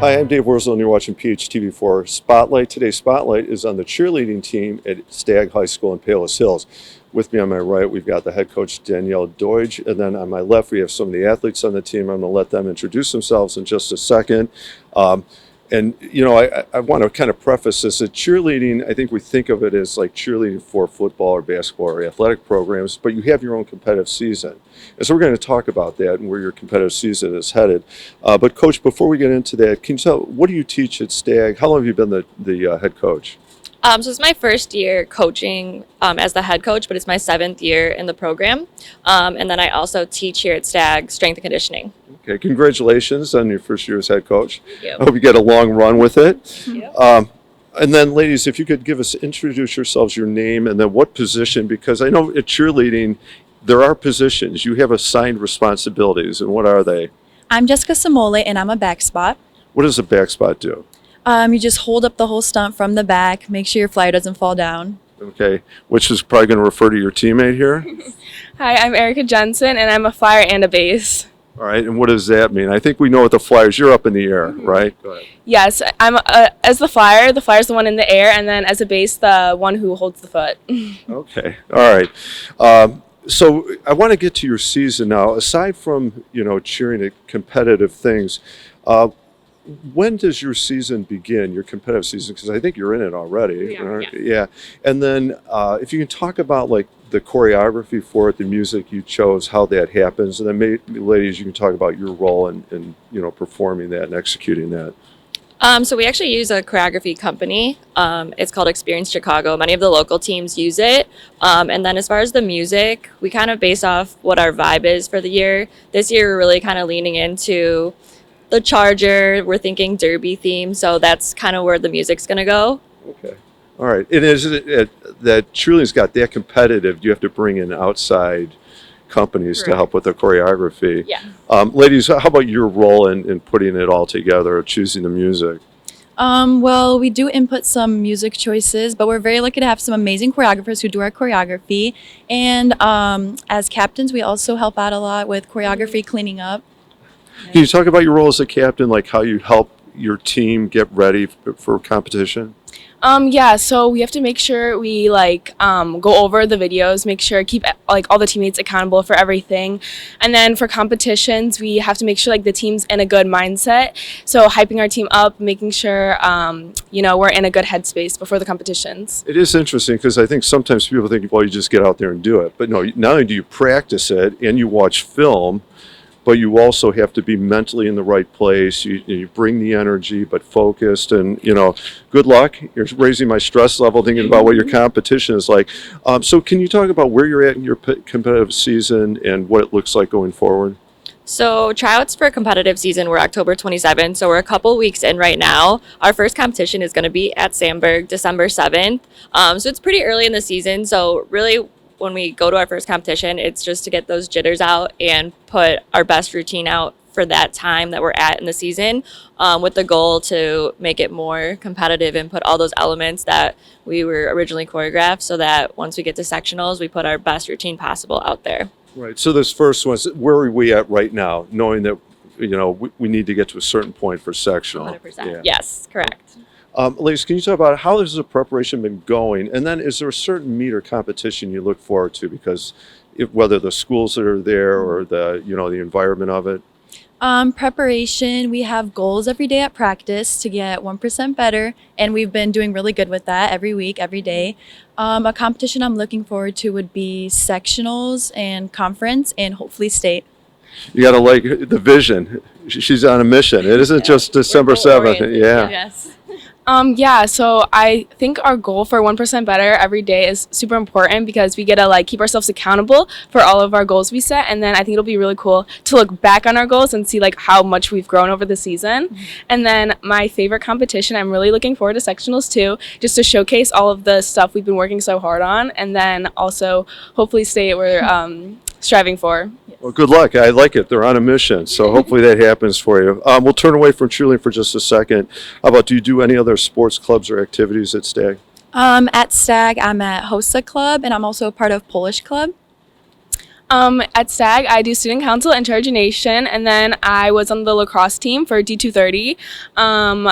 Hi, I'm Dave Wurzel, and you're watching PHTV4 Spotlight. Today's Spotlight is on the cheerleading team at Stagg High School in Palos Hills. With me on my right, we've got the head coach, Danielle Deutsch, and then on my left, we have some of the athletes on the team. I'm going to let them introduce themselves in just a second. I want to kind of preface this that cheerleading, I think we think of it as like cheerleading for football or basketball or athletic programs, but you have your own competitive season. And so we're going to talk about that and where your competitive season is headed. But Coach, before we get into that, can you tell, what do you teach at Stagg? How long have you been the head coach? So it's my first year coaching as the head coach, but it's my 7th year in the program. And then I also teach here at Stagg strength and conditioning. Okay, congratulations on your first year as head coach. Thank you. I hope you get a long run with it. Thank And then, ladies, if you could introduce yourselves, your name, and then what position, because I know at cheerleading, there are positions. You have assigned responsibilities, and what are they? I'm Jessica Samole, and I'm a back spot. What does a back spot do? You just hold up the whole stunt from the back, make sure your flyer doesn't fall down. Okay, which is probably going to refer to your teammate here. Hi, I'm Erica Jensen, and I'm a flyer and a base. All right, and what does that mean? I think we know what the flyers, you're up in the air, right? Go ahead. Yes, I'm as the flyer's the one in the air, and then as a base, the one who holds the foot. Okay, all right. So I want to get to your season now. Aside from, cheering at competitive things, when does your season begin, your competitive season? Because I think you're in it already. We are, right? yes. Yeah. And then if you can talk about like the choreography for it, the music you chose, how that happens, and then maybe, ladies, you can talk about your role in performing that and executing that. So we actually use a choreography company. It's called Experience Chicago. Many of the local teams use it. And then as far as the music, we kind of base off what our vibe is for the year. This year, we're really kind of leaning into the Charger. We're thinking Derby theme. So that's kind of where the music's going to go. Okay. All right. And is it that cheerleading's got that competitive? Do you have to bring in outside companies to Correct. help with the choreography? Yeah. Ladies, how about your role in putting it all together, choosing the music? Well, we do input some music choices, but we're very lucky to have some amazing choreographers who do our choreography. And as captains, we also help out a lot with choreography, cleaning up. Can you talk about your role as a captain, like how you help your team get ready for competition? So we have to make sure we go over the videos, make sure keep all the teammates accountable for everything, and then for competitions we have to make sure the team's in a good mindset. So hyping our team up, making sure we're in a good headspace before the competitions. It is interesting because I think sometimes people think, well, you just get out there and do it, but no. Not only do you practice it and you watch film, but you also have to be mentally in the right place. You bring the energy, but focused. And, good luck. You're raising my stress level thinking about what your competition is like. So can you talk about where you're at in your competitive season and what it looks like going forward? So tryouts for competitive season were October 27th. So we're a couple weeks in right now. Our first competition is going to be at Sandburg, December 7th. So it's pretty early in the season. So really, when we go to our first competition, it's just to get those jitters out and put our best routine out for that time that we're at in the season, with the goal to make it more competitive and put all those elements that we were originally choreographed so that once we get to sectionals, we put our best routine possible out there. Right. So this first one, where are we at right now, knowing that, we need to get to a certain point for sectional? 100%. Yeah. Yes, correct. Ladies, can you talk about how has the preparation been going? And then is there a certain meet or competition you look forward to? Because whether the schools that are there or the environment of it? Preparation, we have goals every day at practice to get 1% better, and we've been doing really good with that every week, every day. A competition I'm looking forward to would be sectionals and conference and hopefully state. You got to like the vision. She's on a mission. It isn't just December 7th. Yeah. Yes. So I think our goal for 1% better every day is super important because we get to keep ourselves accountable for all of our goals we set, and then I think it'll be really cool to look back on our goals and see how much we've grown over the season. Mm-hmm. And then my favorite competition, I'm really looking forward to sectionals too, just to showcase all of the stuff we've been working so hard on, and then also hopefully state we're striving for. Well, good luck. I like it. They're on a mission, so hopefully that happens for you. We'll turn away from cheerleading for just a second. How about, do you do any other sports clubs or activities at Stagg? At Stagg, I'm at HOSA Club, and I'm also a part of Polish Club. At Stagg, I do student council and chargination, and then I was on the lacrosse team for D230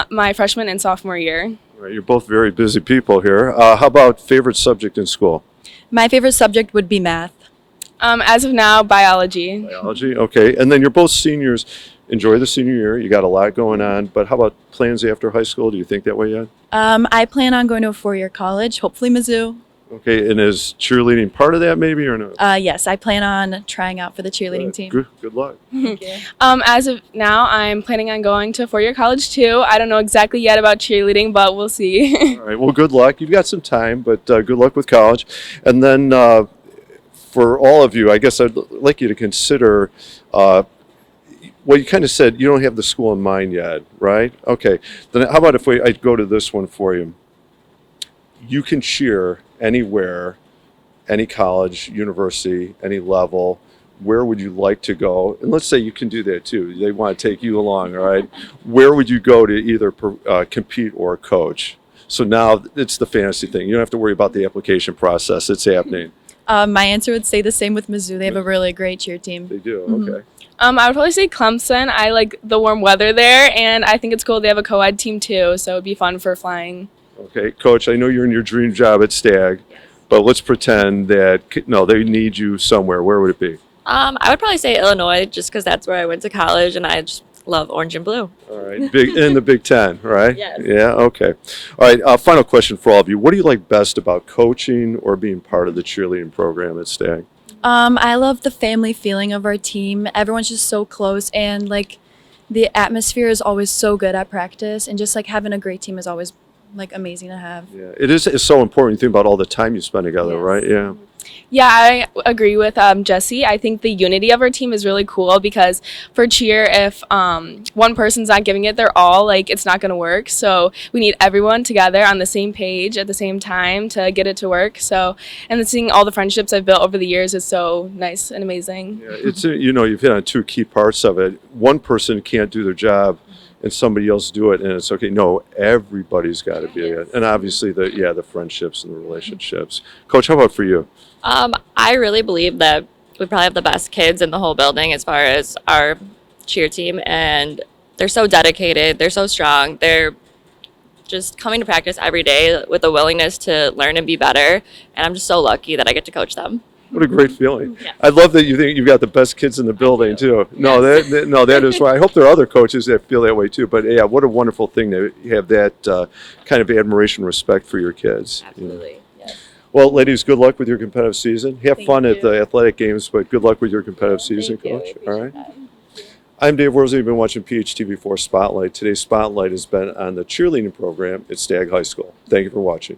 my freshman and sophomore year. All right, you're both very busy people here. How about favorite subject in school? My favorite subject would be math. As of now, biology. Biology, okay. And then you're both seniors. Enjoy the senior year. You got a lot going on. But how about plans after high school? Do you think that way yet? I plan on going to a 4-year college, hopefully Mizzou. Okay, and is cheerleading part of that maybe or no? Yes, I plan on trying out for the cheerleading team. Good luck. Thank you. As of now, I'm planning on going to a 4-year college too. I don't know exactly yet about cheerleading, but we'll see. All right, well, good luck. You've got some time, but good luck with college. And then for all of you, I guess I'd like you to consider well, you kind of said you don't have the school in mind yet, right? Okay. Then how about if I go to this one for you? You can cheer anywhere, any college, university, any level. Where would you like to go? And let's say you can do that too. They want to take you along, all right? Where would you go to either compete or coach? So now it's the fantasy thing. You don't have to worry about the application process. It's happening. My answer would stay the same with Mizzou. They have a really great cheer team. They do, okay. I would probably say Clemson. I like the warm weather there, and I think it's cool they have a co-ed team too, so it'd be fun for flying. Okay, Coach, I know you're in your dream job at Stagg, but let's pretend that, no, they need you somewhere. Where would it be? I would probably say Illinois, just because that's where I went to college, and I just love orange and blue. All right, in the Big Ten, right? Yes. Yeah, okay. All right, final question for all of you. What do you like best about coaching or being part of the cheerleading program at Stagg? I love the family feeling of our team. Everyone's just so close, and like the atmosphere is always so good at practice, and just like having a great team is always like amazing to have. Yeah, it's so important. You think about all the time you spend together, Yes. right? Yeah. Yeah, I agree with Jesse. I think the unity of our team is really cool because for cheer, if one person's not giving it their all, like it's not going to work. So we need everyone together on the same page at the same time to get it to work. So, and seeing all the friendships I've built over the years is so nice and amazing. Yeah, it's you've hit on two key parts of it. One person can't do their job and somebody else do it and it's okay. No, everybody's got to be it. And obviously the friendships and the relationships. Coach, how about for you? I really believe that we probably have the best kids in the whole building as far as our cheer team, and they're so dedicated, they're so strong, they're just coming to practice every day with a willingness to learn and be better, and I'm just so lucky that I get to coach them. What a great feeling. Yeah. I love that you think you've got the best kids in the building too. No, that is right. I hope there are other coaches that feel that way too. But yeah, what a wonderful thing to have that kind of admiration, respect for your kids. Absolutely. Yes. Well, ladies, good luck with your competitive season. Have Thank fun at you. the athletic games, but good luck with your competitive season, Thank you. I Coach. appreciate All right. that. I'm Dave Worsley. You've been watching PHTV4 Spotlight. Today's Spotlight has been on the cheerleading program at Stagg High School. Thank you for watching.